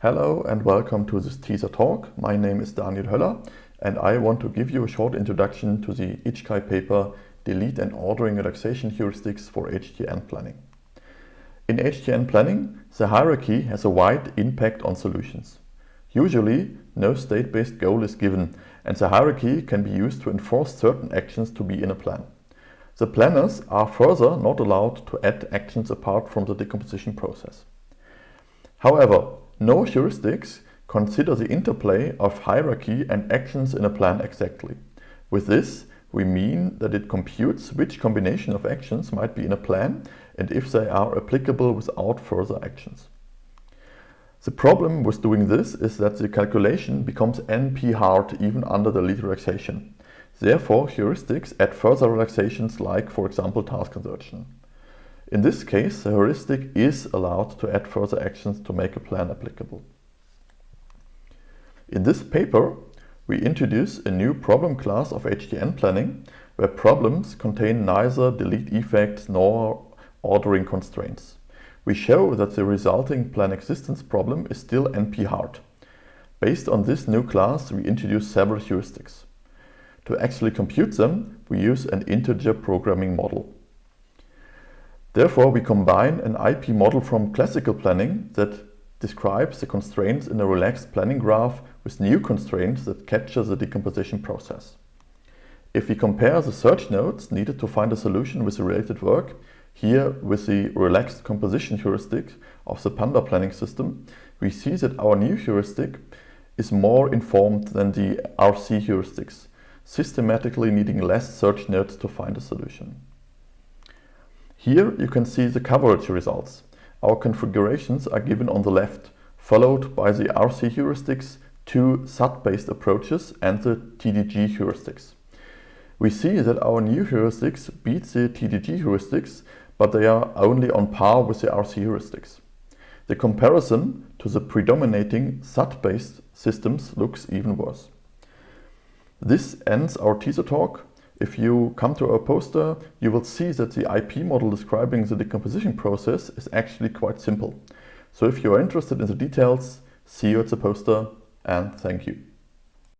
Hello and welcome to this teaser talk. My name is Daniel Höller and I want to give you a short introduction to the IJCAI paper Delete and Ordering-Relaxation Heuristics for HTN Planning. In HTN Planning, the hierarchy has a wide impact on solutions. Usually, no state-based goal is given and the hierarchy can be used to enforce certain actions to be in a plan. The planners are further not allowed to add actions apart from the decomposition process. However, no heuristics consider the interplay of hierarchy and actions in a plan exactly. With this, we mean that it computes which combination of actions might be in a plan and if they are applicable without further actions. The problem with doing this is that the calculation becomes NP hard even under the delete-relaxation. Therefore, heuristics add further relaxations like, for example, task insertion. In this case, the heuristic is allowed to add further actions to make a plan applicable. In this paper, we introduce a new problem class of HTN planning, where problems contain neither delete effects nor ordering constraints. We show that the resulting plan existence problem is still NP hard. Based on this new class, we introduce several heuristics. To actually compute them, we use an integer programming model. Therefore, we combine an IP model from classical planning that describes the constraints in a relaxed planning graph with new constraints that capture the decomposition process. If we compare the search nodes needed to find a solution with the related work, here with the relaxed composition heuristic of the Panda planning system, we see that our new heuristic is more informed than the RC heuristics, systematically needing less search nodes to find a solution. Here you can see the coverage results. Our configurations are given on the left, followed by the RC heuristics, two SAT-based approaches and the TDG heuristics. We see that our new heuristics beat the TDG heuristics, but they are only on par with the RC heuristics. The comparison to the predominating SAT-based systems looks even worse. This ends our teaser talk. If you come to our poster, you will see that the IP model describing the decomposition process is actually quite simple. So if you are interested in the details, see you at the poster and thank you.